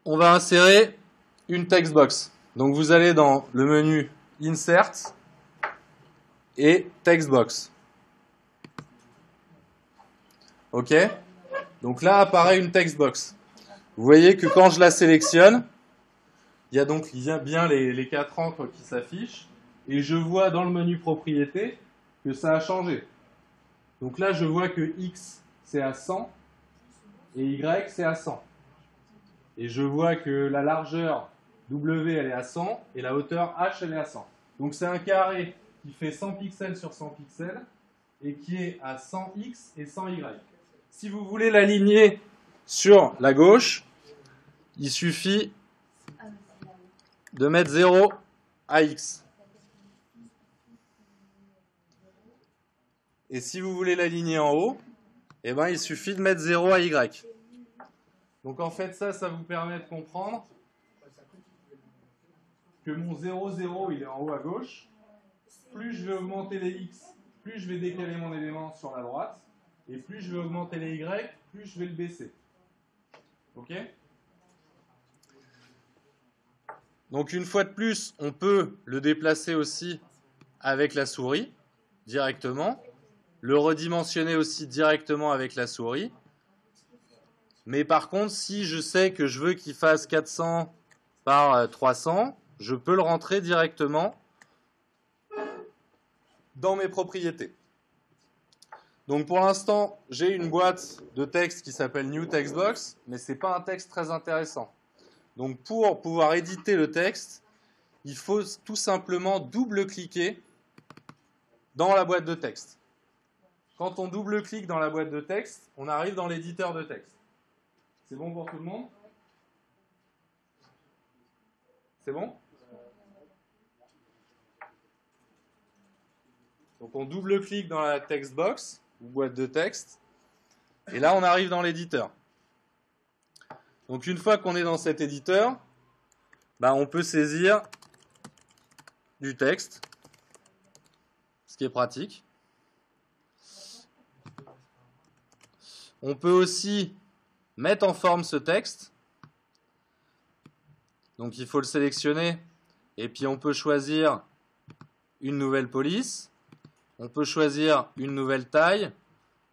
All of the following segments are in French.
on va insérer une text box. Donc vous allez dans le menu Insert et Text Box. OK? Donc là apparaît une text box. Vous voyez que quand je la sélectionne, il y a donc bien les 4 encres qui s'affichent. Et je vois dans le menu propriété que ça a changé. Donc là, je vois que X, c'est à 100 et Y, c'est à 100. Et je vois que la largeur W, elle est à 100 et la hauteur H, elle est à 100. Donc c'est un carré qui fait 100 pixels sur 100 pixels et qui est à 100X et 100Y. Si vous voulez l'aligner sur la gauche, il suffit de mettre 0 à X. Et si vous voulez l'aligner en haut, eh ben, il suffit de mettre 0 à Y. Donc en fait, ça vous permet de comprendre que mon 0, 0, il est en haut à gauche. Plus je vais augmenter les X, plus je vais décaler mon élément sur la droite. Et plus je vais augmenter les Y, plus je vais le baisser. OK ? Donc une fois de plus, on peut le déplacer aussi avec la souris, directement. Le redimensionner aussi directement avec la souris. Mais par contre, si je sais que je veux qu'il fasse 400 par 300, je peux le rentrer directement dans mes propriétés. Donc pour l'instant, j'ai une boîte de texte qui s'appelle New Text Box, mais ce n'est pas un texte très intéressant. Donc pour pouvoir éditer le texte, il faut tout simplement double-cliquer dans la boîte de texte. Quand on double-clique dans la boîte de texte, on arrive dans l'éditeur de texte. C'est bon pour tout le monde? C'est bon? Donc on double-clique dans la text box, ou boîte de texte, et là on arrive dans l'éditeur. Donc une fois qu'on est dans cet éditeur, on peut saisir du texte, ce qui est pratique. On peut aussi mettre en forme ce texte. Donc il faut le sélectionner, et puis on peut choisir une nouvelle police. On peut choisir une nouvelle taille,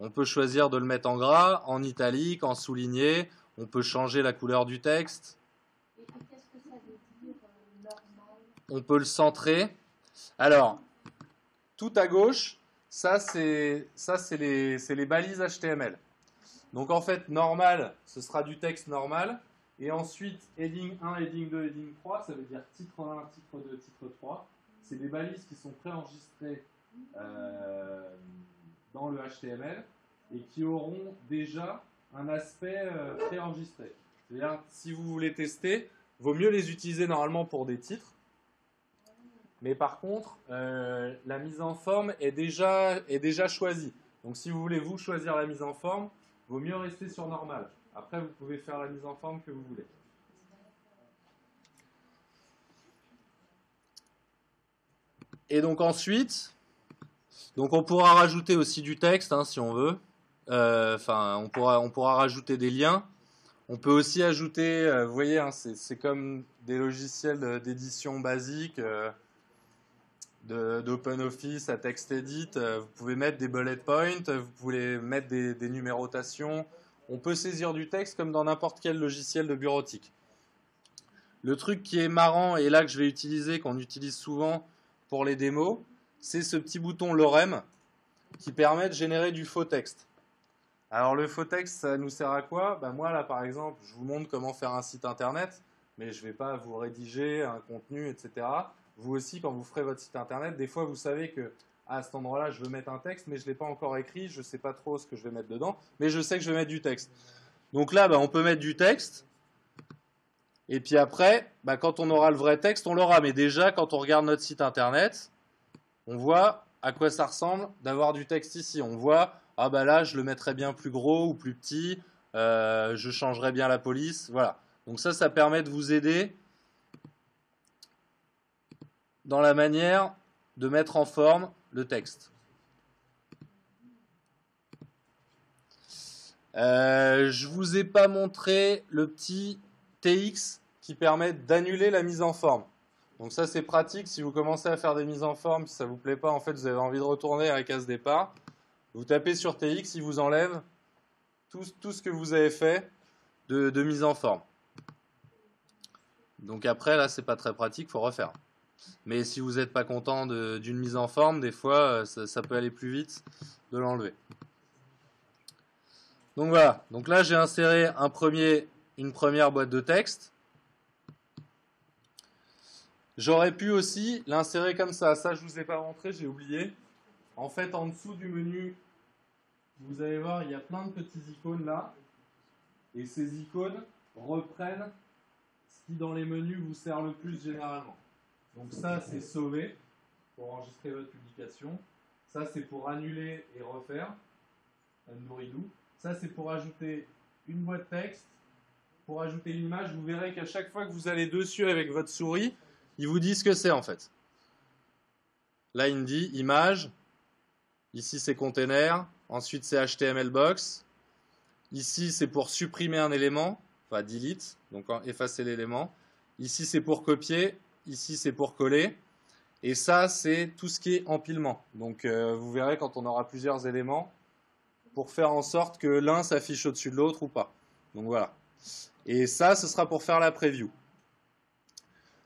on peut choisir de le mettre en gras, en italique, en souligné, on peut changer la couleur du texte. Et qu'est-ce que ça veut dire normal? On peut le centrer. Alors, tout à gauche, ça c'est les balises HTML. Donc en fait, normal, ce sera du texte normal. Et ensuite, heading 1, heading 2, heading 3, ça veut dire titre 1, titre 2, titre 3. C'est des balises qui sont préenregistrées dans le HTML et qui auront déjà un aspect préenregistré. C'est-à-dire, si vous voulez tester, vaut mieux les utiliser normalement pour des titres. Mais par contre, la mise en forme est déjà choisie. Donc si vous voulez vous choisir la mise en forme, vaut mieux rester sur normal. Après, vous pouvez faire la mise en forme que vous voulez. Et donc ensuite, on pourra rajouter aussi du texte si on veut. On pourra rajouter des liens. On peut aussi ajouter, vous voyez, c'est comme des logiciels d'édition basique, d'OpenOffice à TextEdit. Vous pouvez mettre des bullet points, vous pouvez mettre des numérotations. On peut saisir du texte comme dans n'importe quel logiciel de bureautique. Le truc qui est marrant, et là que je vais utiliser, qu'on utilise souvent pour les démos, c'est ce petit bouton Lorem qui permet de générer du faux texte. Alors le faux texte, ça nous sert à quoi? Moi là par exemple, je vous montre comment faire un site internet, mais je ne vais pas vous rédiger un contenu, etc. Vous aussi, quand vous ferez votre site internet, des fois vous savez que à cet endroit-là, je veux mettre un texte, mais je ne l'ai pas encore écrit, je ne sais pas trop ce que je vais mettre dedans, mais je sais que je vais mettre du texte. Donc là, on peut mettre du texte, et puis après, quand on aura le vrai texte, on l'aura. Mais déjà, quand on regarde notre site internet, on voit à quoi ça ressemble d'avoir du texte ici. On voit, là, je le mettrais bien plus gros ou plus petit, je changerais bien la police, voilà. Donc ça permet de vous aider dans la manière de mettre en forme le texte. Je ne vous ai pas montré le petit TX qui permet d'annuler la mise en forme. Donc ça c'est pratique si vous commencez à faire des mises en forme, si ça ne vous plaît pas, en fait vous avez envie de retourner à la case départ. Vous tapez sur TX, il vous enlève tout ce que vous avez fait de mise en forme. Donc après là c'est pas très pratique, il faut refaire. Mais si vous n'êtes pas content d'une mise en forme, des fois ça peut aller plus vite de l'enlever. Donc voilà, donc là j'ai inséré une première boîte de texte. J'aurais pu aussi l'insérer comme ça. Ça, je ne vous ai pas montré, j'ai oublié. En fait, en dessous du menu, vous allez voir, il y a plein de petites icônes là. Et ces icônes reprennent ce qui, dans les menus, vous sert le plus généralement. Donc ça, c'est sauver pour enregistrer votre publication. Ça, c'est pour annuler et refaire. Undo, redo. Ça, c'est pour ajouter une boîte texte. Pour ajouter une image, vous verrez qu'à chaque fois que vous allez dessus avec votre souris, il vous dit ce que c'est en fait. Là, il me dit image. Ici, c'est container. Ensuite, c'est HTML box. Ici, c'est pour supprimer un élément. Enfin, delete. Donc, effacer l'élément. Ici, c'est pour copier. Ici, c'est pour coller. Et ça, c'est tout ce qui est empilement. Donc, vous verrez quand on aura plusieurs éléments pour faire en sorte que l'un s'affiche au-dessus de l'autre ou pas. Donc, voilà. Et ça, ce sera pour faire la preview.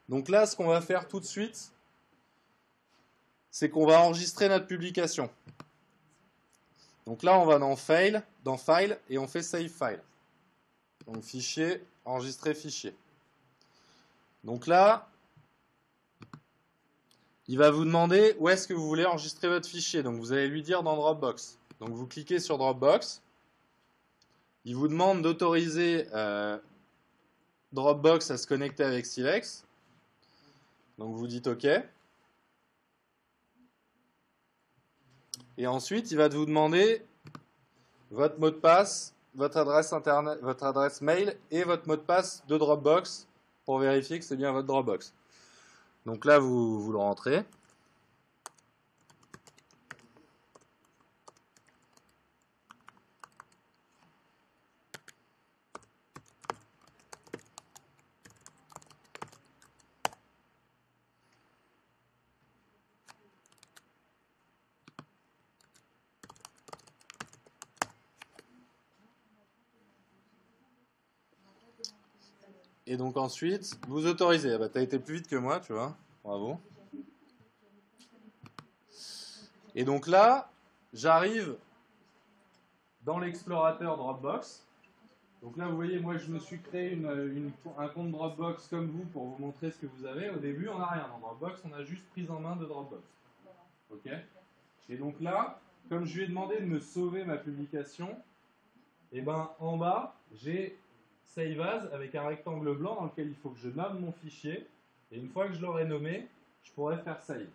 Donc là, ce qu'on va faire tout de suite, c'est qu'on va enregistrer notre publication. Donc là, on va dans File, et on fait Save File. Donc fichier, enregistrer fichier. Donc là, il va vous demander où est-ce que vous voulez enregistrer votre fichier. Donc vous allez lui dire dans Dropbox. Donc vous cliquez sur Dropbox. Il vous demande d'autoriser Dropbox à se connecter avec Silex. Donc vous dites OK. Et ensuite, il va vous demander votre mot de passe, votre adresse internet, votre adresse mail et votre mot de passe de Dropbox pour vérifier que c'est bien votre Dropbox. Donc là, vous le rentrez. Et donc ensuite, vous autorisez. Ah bah, tu as été plus vite que moi, tu vois. Bravo. Et donc là, j'arrive dans l'explorateur Dropbox. Donc là, vous voyez, moi, je me suis créé un compte Dropbox comme vous pour vous montrer ce que vous avez. Au début, on n'a rien dans Dropbox, on a juste prise en main de Dropbox. OK ? Et donc là, comme je lui ai demandé de me sauver ma publication, et ben en bas, j'ai Save As avec un rectangle blanc dans lequel il faut que je nomme mon fichier. Et une fois que je l'aurai nommé, je pourrai faire Save.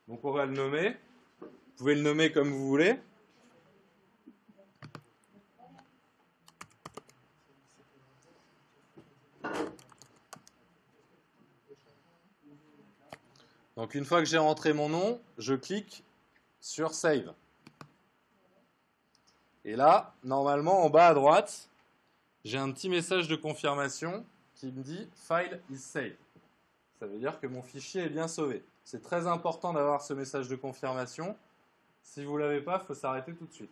Donc on va le nommer. Vous pouvez le nommer comme vous voulez. Donc une fois que j'ai rentré mon nom, je clique sur Save. Et là, normalement, en bas à droite, j'ai un petit message de confirmation qui me dit « File is saved ». Ça veut dire que mon fichier est bien sauvé. C'est très important d'avoir ce message de confirmation. Si vous ne l'avez pas, il faut s'arrêter tout de suite.